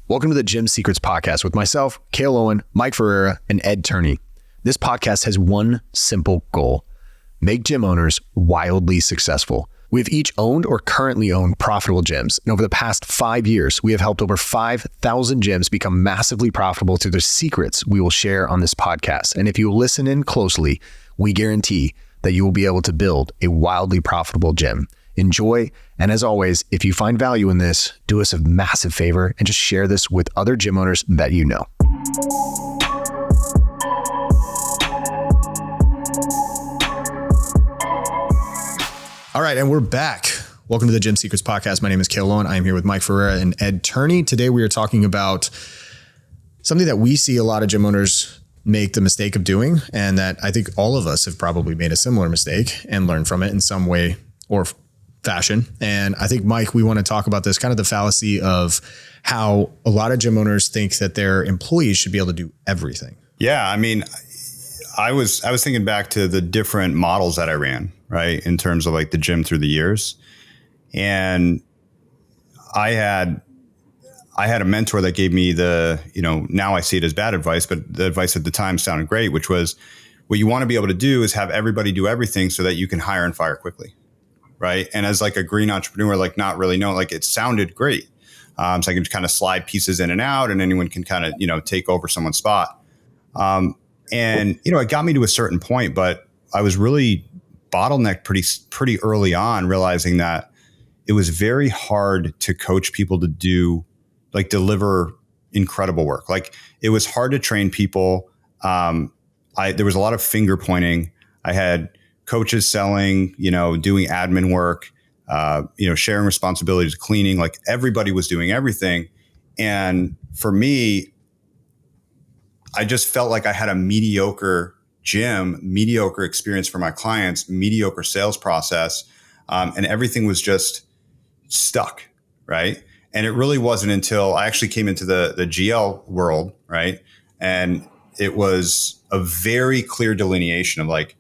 Welcome to the Gym Secrets Podcast with myself, Cale Owen, Mike Ferreira, and Ed Turney. This podcast has one simple goal: make gym owners wildly successful. We have each owned or currently own profitable gyms. And over the past 5 years, we have helped over 5,000 gyms become massively profitable through the secrets we will share on this podcast. And if you listen in closely, we guarantee that you will be able to build a wildly profitable gym. Enjoy. And as always, if you find value in this, do us a massive favor and just share this with other gym owners that you know. All right, and we're back. Welcome to the Gym Secrets Podcast. My name is Cale Owen. I am here with Mike Ferreira and Ed Turney. Today we are talking about something that we see a lot of gym owners make the mistake of doing, and that I think all of us have probably made a similar mistake and learned from it in some way or fashion. And I think, Mike, we want to talk about this, kind of the fallacy of how a lot of gym owners think that their employees should be able to do everything. Yeah, I mean, I was thinking back to the different models that I ran, right, in terms of like the gym through the years. And I had a mentor that gave me now I see it as bad advice, but the advice at the time sounded great, which was what you want to be able to do is have everybody do everything so that you can hire and fire quickly. Right. And as like a green entrepreneur, like not really know, like it sounded great. So I can just kind of slide pieces in and out and anyone can kind of, take over someone's spot. It got me to a certain point, but I was really bottlenecked pretty early on, realizing that it was very hard to coach people to deliver incredible work. Like it was hard to train people. There was a lot of finger pointing. I had coaches selling, doing admin work, sharing responsibilities, cleaning, like everybody was doing everything. And for me, I just felt like I had a mediocre gym, mediocre experience for my clients, mediocre sales process. And everything was just stuck. Right. And it really wasn't until I actually came into the GL world. Right. And it was a very clear delineation of like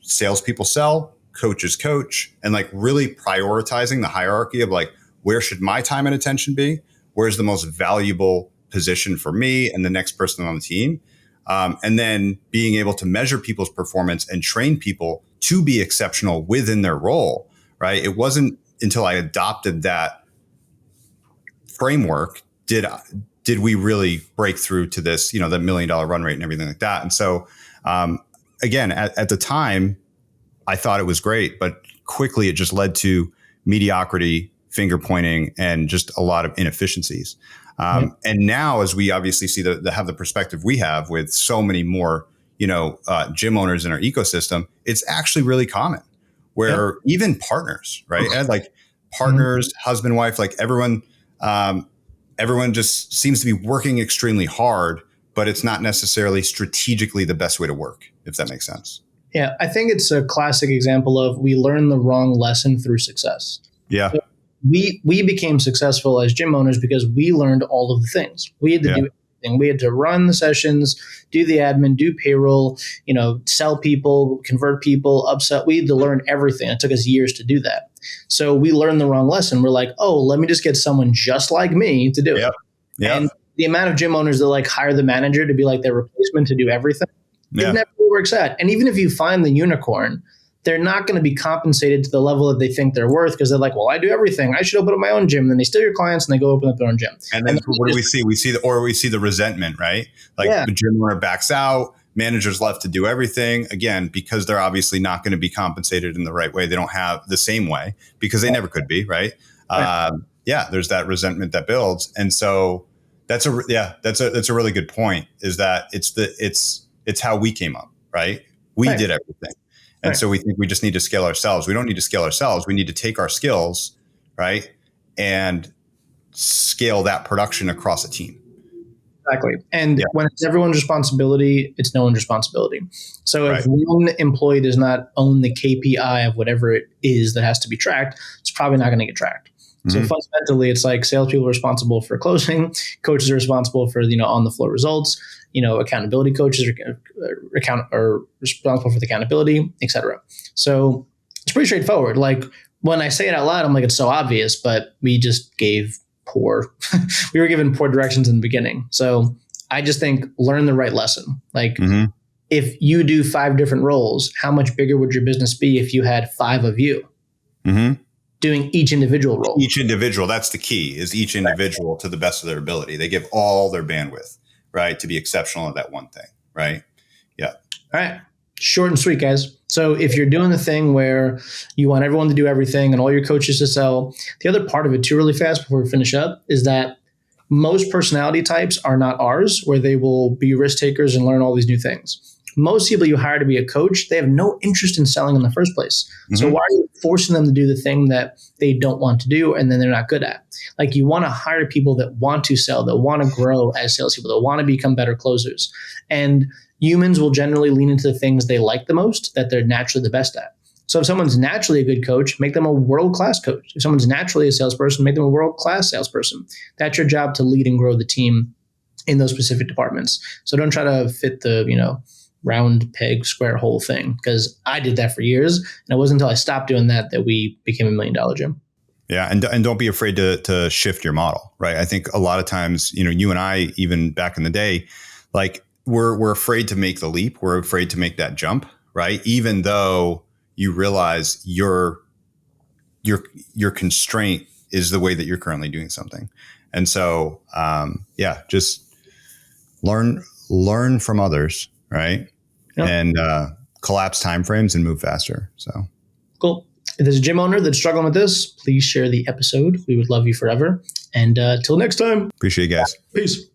salespeople sell, coaches coach, and like really prioritizing the hierarchy of like, where should my time and attention be? Where's the most valuable position for me and the next person on the team? And then being able to measure people's performance and train people to be exceptional within their role, right? It wasn't until I adopted that framework did we really break through to this, the $1 million run rate and everything like that. And so, again, at the time, I thought it was great, but quickly it just led to mediocrity, finger pointing, and just a lot of inefficiencies. And now, as we obviously see have the perspective we have with so many more, gym owners in our ecosystem, it's actually really common where even partners, right? And like partners, husband, wife, like everyone just seems to be working extremely hard, but it's not necessarily strategically the best way to work, if that makes sense. Yeah, I think it's a classic example of we learn the wrong lesson through success. Yeah. So we became successful as gym owners because we learned all of the things. We had to do everything. We had to run the sessions, do the admin, do payroll, sell people, convert people, upsell. We had to learn everything. It took us years to do that. So we learned the wrong lesson. We're like, oh, let me just get someone just like me to do it. Yep. And the amount of gym owners that like hire the manager to be like their replacement to do everything, it never works out. And even if you find the unicorn, they're not going to be compensated to the level that they think they're worth because they're like, well, I do everything. I should open up my own gym. And then they steal your clients and they go open up their own gym. And then what do we see? We see the resentment, right? Like the gym owner backs out, managers left to do everything. Again, because they're obviously not going to be compensated in the right way. They don't have the same way because they never could be, right? There's that resentment that builds. And so that's a really good point, is that it's how we came up, right? We did everything. And so we think we just need to scale ourselves. We don't need to scale ourselves. We need to take our skills, right, and scale that production across a team. Exactly. And when it's everyone's responsibility, it's no one's responsibility. So if one employee does not own the KPI of whatever it is that has to be tracked, it's probably not going to get tracked. So fundamentally, it's like salespeople are responsible for closing, coaches are responsible for on the floor results, accountability coaches are responsible for the accountability, et cetera. So it's pretty straightforward. Like when I say it out loud, I'm like, it's so obvious, but we just gave poor. We were given poor directions in the beginning. So I just think learn the right lesson. Like if you do 5 different roles, how much bigger would your business be if you had 5 of you doing each individual role? Each individual, that's the key, is each individual to the best of their ability. They give all their bandwidth, right, to be exceptional at that one thing, right? Yeah. All right. Short and sweet, guys. So if you're doing the thing where you want everyone to do everything and all your coaches to sell, the other part of it too, really fast before we finish up, is that most personality types are not ours, where they will be risk takers and learn all these new things. Most people you hire to be a coach, they have no interest in selling in the first place. So why are you forcing them to do the thing that they don't want to do and then they're not good at? Like, you want to hire people that want to sell, that want to grow as salespeople, that want to become better closers. And humans will generally lean into the things they like the most, that they're naturally the best at. So if someone's naturally a good coach, make them a world-class coach. If someone's naturally a salesperson, make them a world-class salesperson. That's your job, to lead and grow the team in those specific departments. So don't try to fit the, round peg, square hole thing, because I did that for years. And it wasn't until I stopped doing that we became $1 million gym. Yeah. And don't be afraid to shift your model, right? I think a lot of times, you and I, even back in the day, like we're afraid to make the leap. We're afraid to make that jump, right? Even though you realize your constraint is the way that you're currently doing something. And so, just learn from others, right? Yep. And collapse timeframes and move faster. So cool. If there's a gym owner that's struggling with this, please share the episode. We would love you forever. And till next time. Appreciate you guys. Peace.